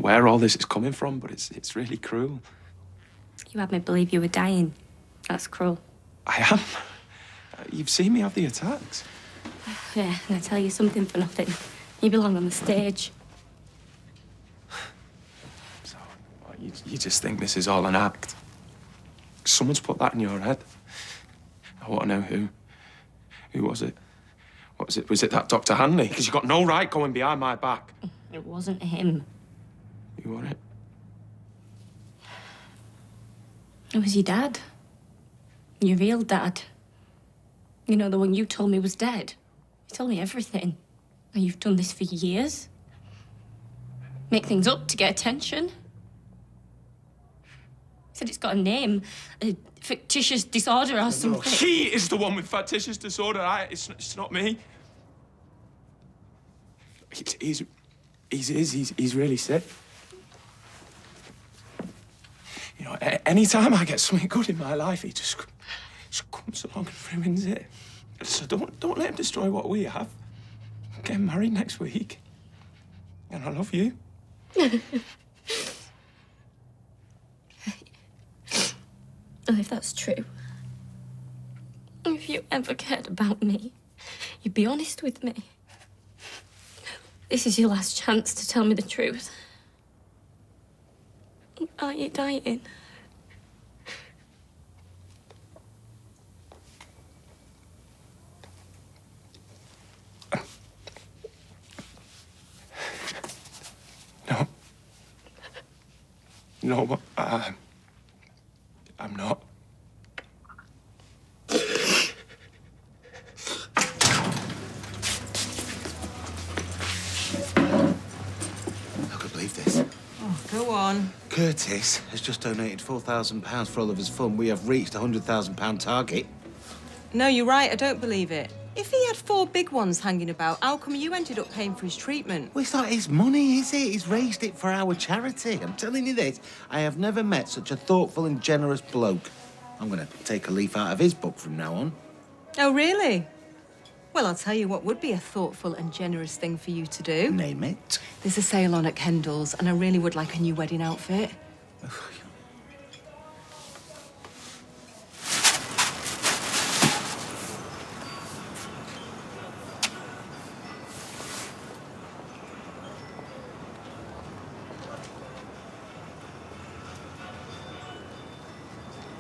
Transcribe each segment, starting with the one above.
where all this is coming from, but it's really cruel. You had me believe you were dying. That's cruel. I am. You've seen me have the attacks. Yeah, and I tell you something for nothing. You belong on the stage. So, you just think this is all an act? Someone's put that in your head. I want to know who. Who was it? What was it? Was it that Dr. Hanley? Because you got no right going behind my back. It wasn't him. Who was it? It was your dad. Your real dad. You know, the one you told me was dead. You told me everything. And you've done this for years. Make things up to get attention. Said it's got a name, a fictitious disorder or something. No, he is the one with fictitious disorder. It's not me. He's really sick. You know, anytime I get something good in my life, he just comes along and ruins it. So don't let him destroy what we have. I'm getting married next week, and I love you. Well, if that's true, if you ever cared about me, you'd be honest with me. This is your last chance to tell me the truth. Are you dying? No. No, I'm not. I could believe this. Oh, go on. Curtis has just donated £4,000 for all of his fun. We have reached a £100,000 target. No, you're right. I don't believe it. If he had 4 big ones hanging about, how come you ended up paying for his treatment? Well, it's not his money, is it? He's raised it for our charity. I'm telling you this, I have never met such a thoughtful and generous bloke. I'm going to take a leaf out of his book from now on. Oh, really? Well, I'll tell you what would be a thoughtful and generous thing for you to do. Name it. There's a sale on at Kendall's, and I really would like a new wedding outfit.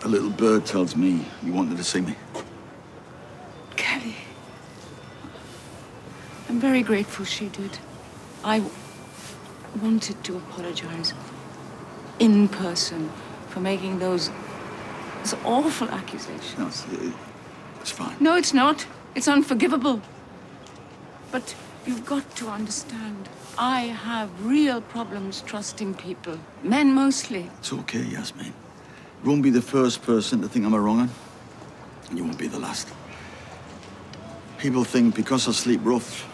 A little bird tells me you wanted to see me. Kelly. I'm very grateful she did. I wanted to apologize in person for making those awful accusations. No, it's fine. No, it's not. It's unforgivable. But you've got to understand, I have real problems trusting people. Men mostly. It's okay, Yasmin. You won't be the first person to think I'm a wrong-un, and you won't be the last. People think because I sleep rough,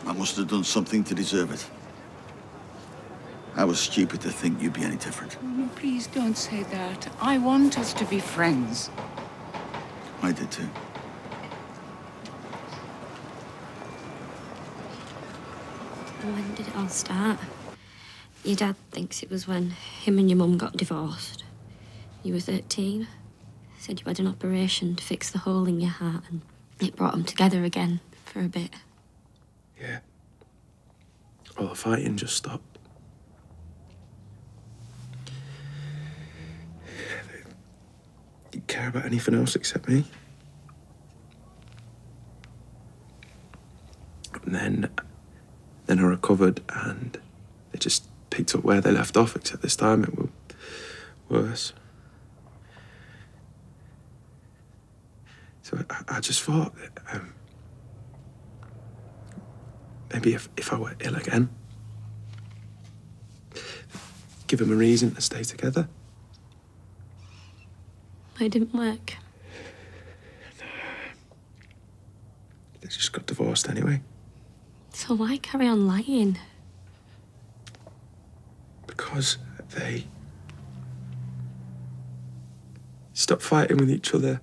I must have done something to deserve it. I was stupid to think you'd be any different. Oh, no, please don't say that. I want us to be friends. I did too. When did it all start? Your dad thinks it was when him and your mum got divorced. You were 13. Said you had an operation to fix the hole in your heart, and it brought them together again for a bit. Yeah. All the fighting just stopped. They didn't care about anything else except me. And then I recovered, and they just picked up where they left off, except this time it was worse. So I just thought that maybe if I were ill again, give them a reason to stay together. It didn't work. They just got divorced anyway. So why carry on lying? Because they stopped fighting with each other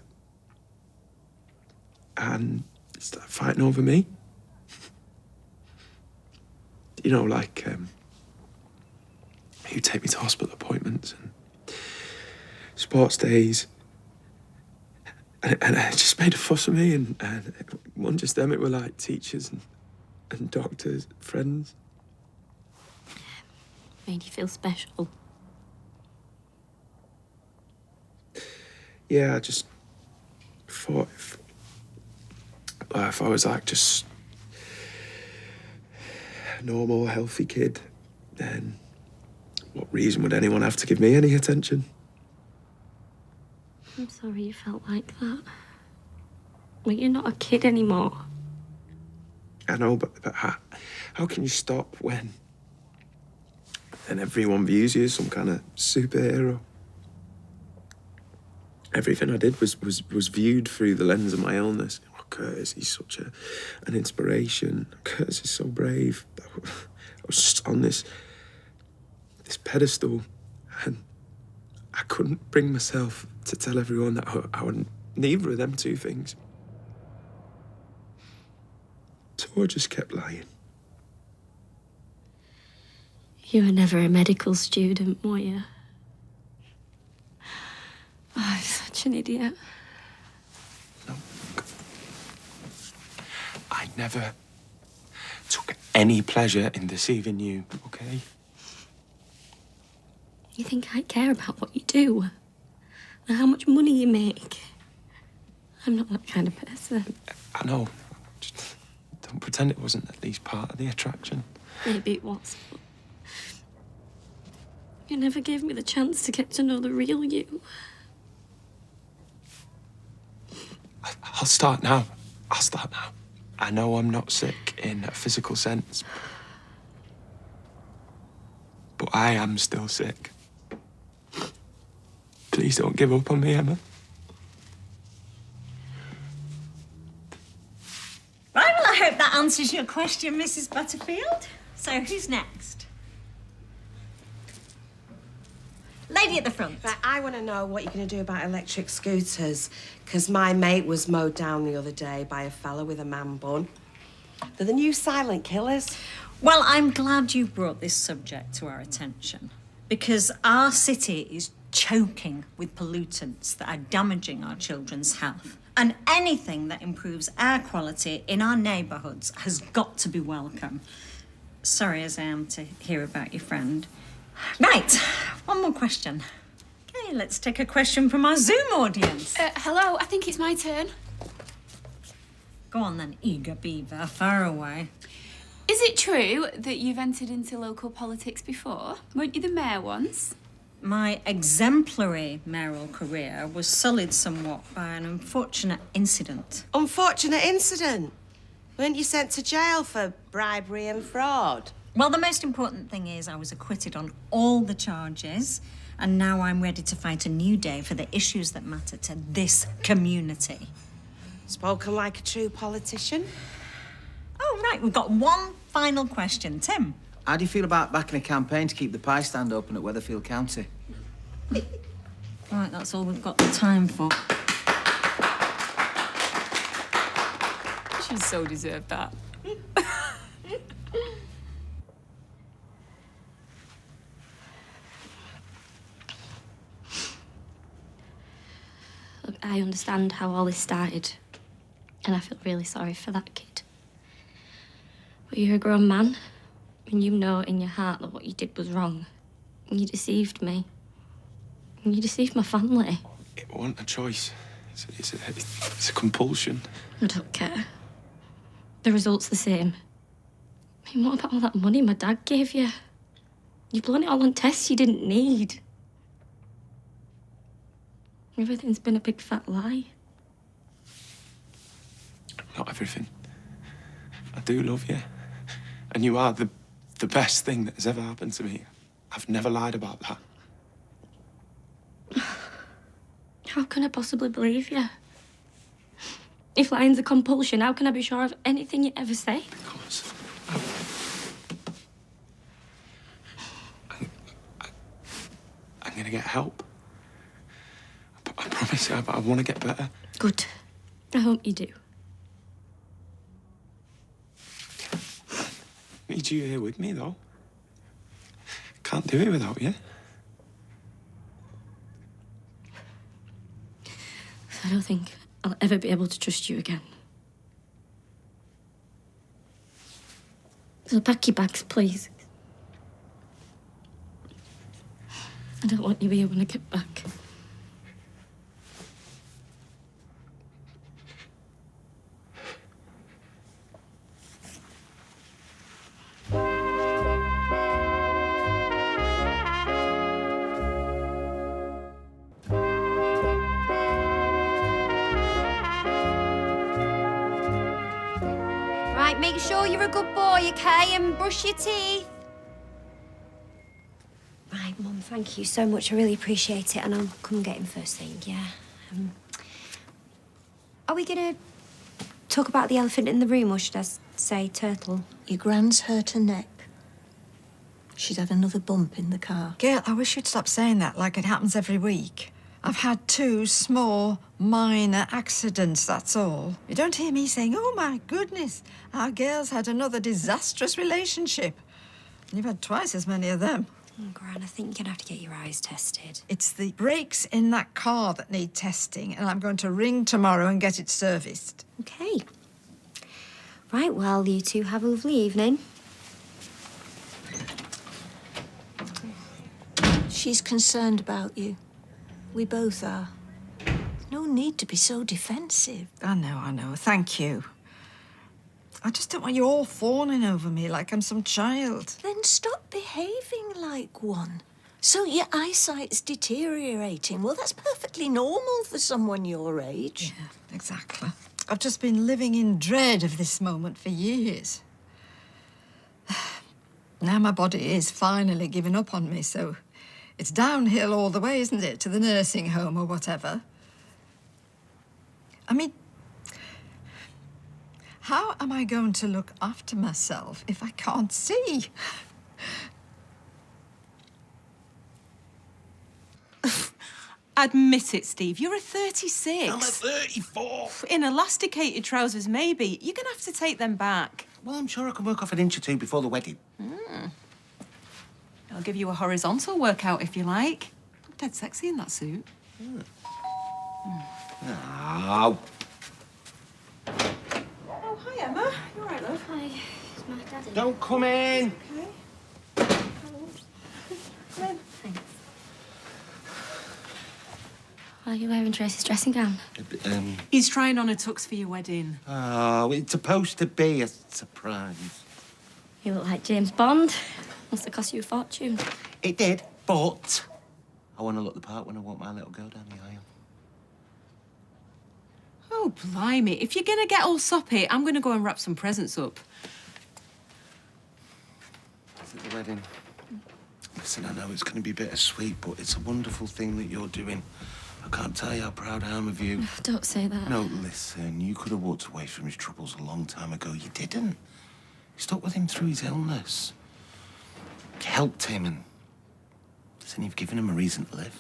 and started fighting over me. You know, like He'd take me to hospital appointments and sports days. And it just made a fuss of me, and it wasn't just them, it were like teachers and doctors, friends. Made you feel special. Yeah, I just thought if I was like just a normal, healthy kid, then what reason would anyone have to give me any attention? I'm sorry you felt like that. Well, you're not a kid anymore. I know, but how can you stop when then everyone views you as some kind of superhero? Everything I did was viewed through the lens of my illness. Oh, Curtis, he's such an inspiration. Curtis is so brave. I was just on this pedestal, and I couldn't bring myself to tell everyone that I would neither of them two things. So I just kept lying. You were never a medical student, were you? Oh, I'm such an idiot. No. I never took any pleasure in deceiving you, okay? You think I care about what you do? And how much money you make? I'm not that kind of person. I know. Just don't pretend it wasn't at least part of the attraction. Maybe it was, but you never gave me the chance to get to know the real you. I'll start now. I know I'm not sick in a physical sense, but I am still sick. Please don't give up on me, Emma. Right, well, I hope that answers your question, Mrs. Butterfield. So, who's next? Lady at the front. Right, I want to know what you're going to do about electric scooters, because my mate was mowed down the other day by a fella with a man bun. They're the new silent killers. Well, I'm glad you brought this subject to our attention, because our city is choking with pollutants that are damaging our children's health. And anything that improves air quality in our neighbourhoods has got to be welcome. Sorry as I am to hear about your friend. Right, one more question. Okay, let's take a question from our Zoom audience. Hello, I think it's my turn. Go on then, eager beaver, far away. Is it true that you've entered into local politics before? Weren't you the mayor once? My exemplary mayoral career was sullied somewhat by an unfortunate incident. Unfortunate incident. Weren't you sent to jail for bribery and fraud? Well, the most important thing is I was acquitted on all the charges, and now I'm ready to fight a new day for the issues that matter to this community. Spoken like a true politician. Oh, right, we've got one final question. Tim? How do you feel about backing a campaign to keep the pie stand open at Weatherfield County? Right, that's all we've got the time for. She so deserved that. Look, I understand how all this started, and I feel really sorry for that kid. But you're a grown man, and you know in your heart that what you did was wrong. And you deceived me. And you deceived my family. It wasn't a choice. It's a compulsion. I don't care. The result's the same. I mean, what about all that money my dad gave you? You've blown it all on tests you didn't need. Everything's been a big fat lie. Not everything. I do love you. And you are the best thing that has ever happened to me. I've never lied about that. How can I possibly believe you? If lying's a compulsion, how can I be sure of anything you ever say? Because I'm gonna get help. I promise you, I want to get better. Good. I hope you do. I need you here with me, though. Can't can't do it without you. I don't think I'll ever be able to trust you again. So pack your bags, please. I don't want you here when I get back. Right, make sure you're a good boy, okay? And brush your teeth. Right, Mum, thank you so much. I really appreciate it. And I'll come get him first thing, yeah? Are we gonna talk about the elephant in the room, or should I say turtle? Your Gran's hurt her neck. She's had another bump in the car. Gail, I wish you'd stop saying that like it happens every week. I've had 2 small, minor accidents, that's all. You don't hear me saying, oh, my goodness, our Gail's had another disastrous relationship. You've had twice as many of them. Oh, Gran, I think you're gonna have to get your eyes tested. It's the brakes in that car that need testing, and I'm going to ring tomorrow and get it serviced. Okay. Right, well, you two have a lovely evening. She's concerned about you. We both are. No need to be so defensive. I know. Thank you. I just don't want you all fawning over me like I'm some child. Then stop behaving like one. So your eyesight's deteriorating. Well, that's perfectly normal for someone your age. Yeah, exactly. I've just been living in dread of this moment for years. Now my body is finally giving up on me, so it's downhill all the way, isn't it, to the nursing home or whatever. I mean, how am I going to look after myself if I can't see? Admit it, Steve. You're a 36. I'm a 34. In elasticated trousers, maybe. You're going to have to take them back. Well, I'm sure I can work off an inch or 2 before the wedding. I'll give you a horizontal workout if you like. Look dead sexy in that suit. Oh. Oh, hi, Emma. You all right, love? Hi, it's my daddy. Don't come in. Okay. Come in. Thanks. Why are you wearing Tracy's dressing gown? He's trying on a tux for your wedding. Oh, it's supposed to be a surprise. You look like James Bond. Must have cost you a fortune. It did, but I want to look the part when I walk my little girl down the aisle. Oh, blimey. If you're going to get all soppy, I'm going to go and wrap some presents up. Is it the wedding? Listen, I know it's going to be bittersweet, but it's a wonderful thing that you're doing. I can't tell you how proud I am of you. Don't say that. No, listen, you could have walked away from his troubles a long time ago. You didn't. You stuck with him through his illness. You helped him, and listen, you've given him a reason to live.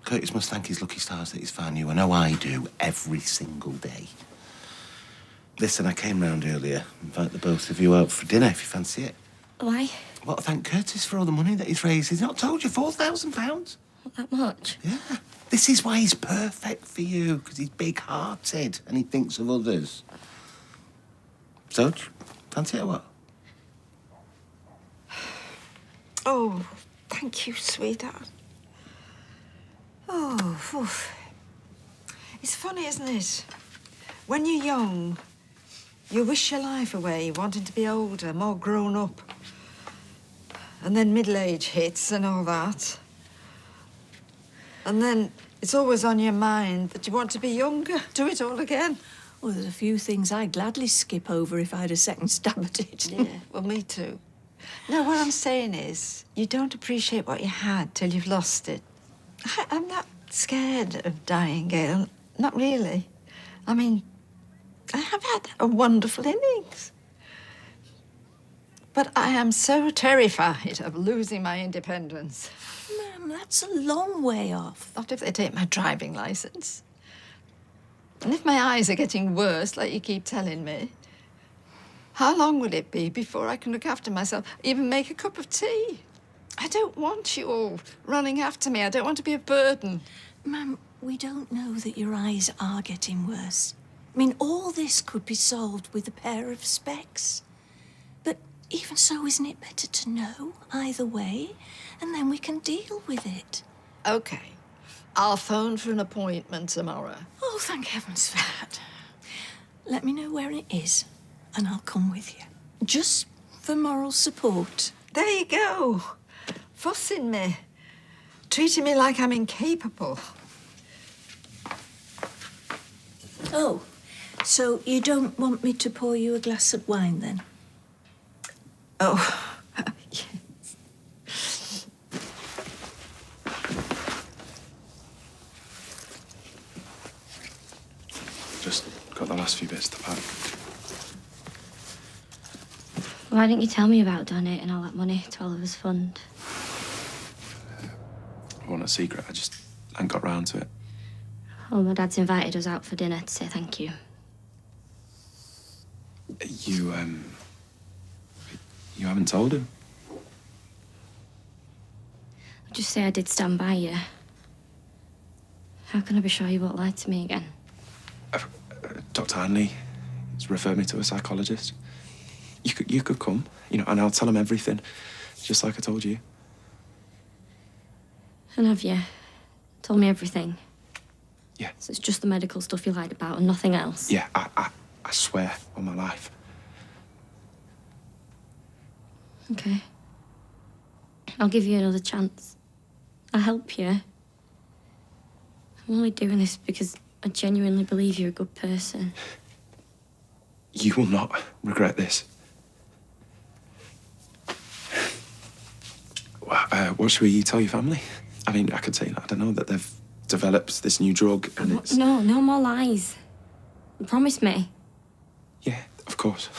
Curtis must thank his lucky stars that he's found you. I know I do every single day. Listen, I came round earlier. Invite the both of you out for dinner if you fancy it. Why? Well, thank Curtis for all the money that he's raised. He's not told you £4,000. Not that much. Yeah. This is why he's perfect for you, because he's big-hearted and he thinks of others. So, do you fancy it or what? Oh, thank you, sweetheart. Oh, oof. It's funny, isn't it? When you're young, you wish your life away, wanting to be older, more grown up. And then middle age hits and all that. And then it's always on your mind that you want to be younger, do it all again. Well, there's a few things I'd gladly skip over if I had a second stab at it. Yeah, well, me too. No, what I'm saying is, you don't appreciate what you had till you've lost it. I'm not scared of dying, Gail. Not really. I mean, I have had a wonderful innings. But I am so terrified of losing my independence. Ma'am, that's a long way off. Not if they take my driving licence. And if my eyes are getting worse, like you keep telling me, how long will it be before I can look after myself, even make a cup of tea? I don't want you all running after me. I don't want to be a burden. Ma'am, we don't know that your eyes are getting worse. I mean, all this could be solved with a pair of specs. But even so, isn't it better to know either way? And then we can deal with it. OK. I'll phone for an appointment tomorrow. Oh, thank heavens for that. Let me know where it is, and I'll come with you. Just for moral support. There you go. Fussing me. Treating me like I'm incapable. Oh, so you don't want me to pour you a glass of wine, then? Oh, Just got the last few bits to pack. Why didn't you tell me about donating all that money to Oliver's fund? I want a secret. I just hadn't got round to it. Oh, my dad's invited us out for dinner to say thank you. You haven't told him? I'll just say I did stand by you. How can I be sure you won't lie to me again? Dr. Hanley has referred me to a psychologist. You could come, and I'll tell him everything, just like I told you. And have you? Told me everything? Yeah. So it's just the medical stuff you lied about and nothing else? Yeah, I swear on my life. Okay. I'll give you another chance. I'll help you. I'm only doing this because I genuinely believe you're a good person. You will not regret this. What should we tell your family? I mean, I could say, I don't know, that they've developed this new drug and it's... No more lies. Promise me. Yeah, of course.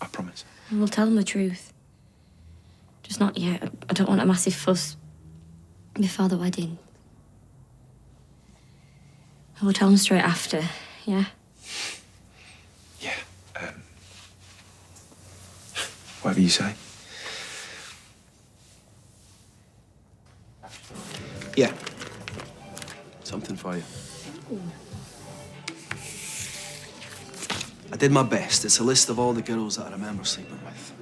I promise. And we'll tell them the truth. Just not yet. I don't want a massive fuss before the wedding. We'll tell them straight after, yeah? Yeah, whatever you say. Yeah. Something for you. Ooh. I did my best. It's a list of all the girls that I remember sleeping with.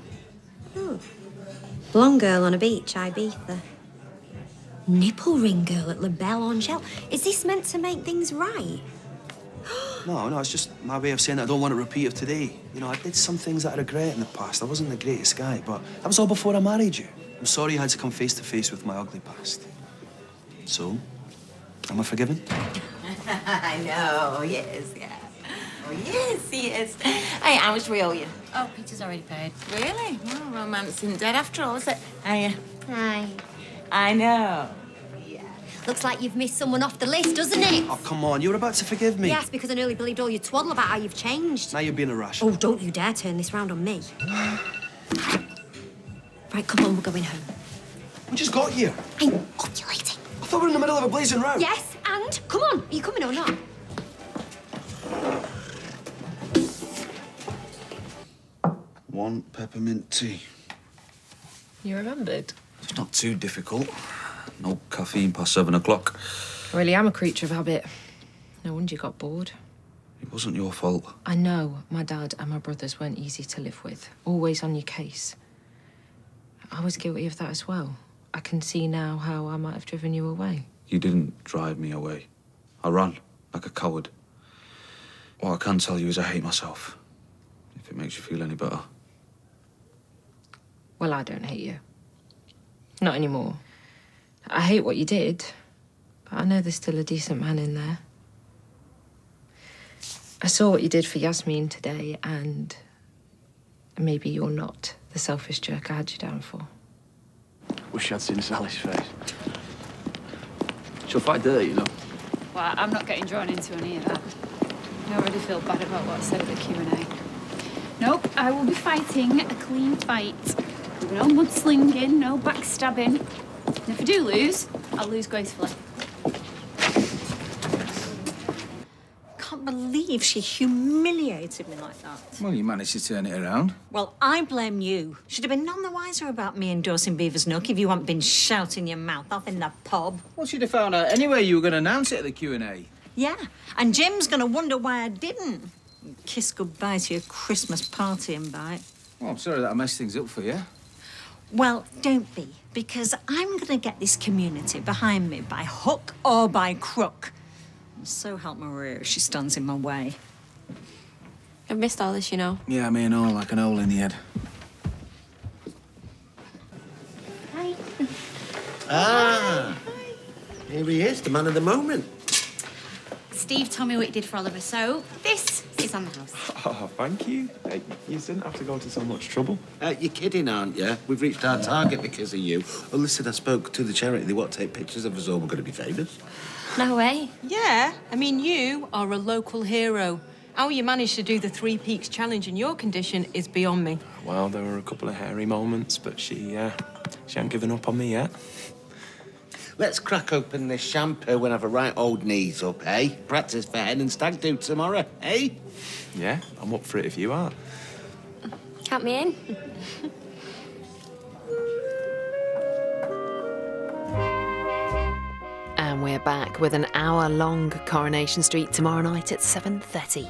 Oh. Blonde girl on a beach, Ibiza. Nipple ring girl at La Belle Angèle. Is this meant to make things right? No, it's just my way of saying that I don't want a repeat of today. I did some things that I regret in the past. I wasn't the greatest guy, but that was all before I married you. I'm sorry I had to come face to face with my ugly past. So, am I forgiven? I know, yes, yeah. Oh, yes. Hey, how much we owe you? Oh, Peter's already paid. Really? Well, romance isn't dead after all, is it? Hi. I know. Looks like you've missed someone off the list, doesn't it? Oh, come on. You were about to forgive me. Yes, because I nearly believed all your twaddle about how you've changed. Now you're being irrational. Oh, don't you dare turn this round on me. Right, come on, we're going home. We just got here. I'm ovulating. I thought we were in the middle of a blazing row. Yes, and? Come on, are you coming or not? One peppermint tea. You remembered? It's not too difficult. No caffeine past 7 o'clock. I really am a creature of habit. No wonder you got bored. It wasn't your fault. I know my dad and my brothers weren't easy to live with. Always on your case. I was guilty of that as well. I can see now how I might have driven you away. You didn't drive me away. I ran like a coward. What I can tell you is I hate myself. If it makes you feel any better. Well, I don't hate you. Not anymore. I hate what you did, but I know there's still a decent man in there. I saw what you did for Yasmin today, and maybe you're not the selfish jerk I had you down for. Wish I'd seen Sally's face. She'll fight dirty, Well, I'm not getting drawn into any of that. I already feel bad about what I said at the Q&A. Nope, I will be fighting a clean fight. No mudslinging, no backstabbing. And if I do lose, I'll lose gracefully. Can't can't believe she humiliated me like that. Well, you managed to turn it around. Well, I blame you. Should have been none the wiser about me endorsing Beaver's Nook if you hadn't been shouting your mouth off in the pub. Well, she'd have found out anyway you were going to announce it at the Q&A. Yeah, and Jim's going to wonder why I didn't. Kiss goodbye to your Christmas party invite. Well, I'm sorry that I messed things up for you. Well, don't be, because I'm going to get this community behind me by hook or by crook. And so help Maria if she stands in my way. I've missed all this, you know. Yeah, me and all, like an hole in the head. Hi. Ah, here he is, the man of the moment. Steve told me what you did for Oliver, so this is on the house. Oh, thank you. You didn't have to go to so much trouble. You're kidding, aren't you? We've reached our target because of you. Well, listen, I spoke to the charity. They want to take pictures of us all. We're going to be famous. No way. Yeah, I mean, you are a local hero. How you managed to do the 3 Peaks challenge in your condition is beyond me. Well, there were a couple of hairy moments, but she hasn't given up on me yet. Let's crack open this shampoo and have a right old knees up, eh? Practice for hen and stag do tomorrow, eh? Yeah, I'm up for it if you are. Count me in. And we're back with an hour-long Coronation Street tomorrow night at 7:30.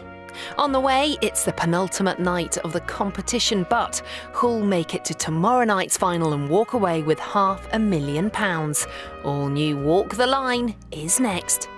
On the way, it's the penultimate night of the competition, but who'll make it to tomorrow night's final and walk away with £500,000? All new Walk the Line is next.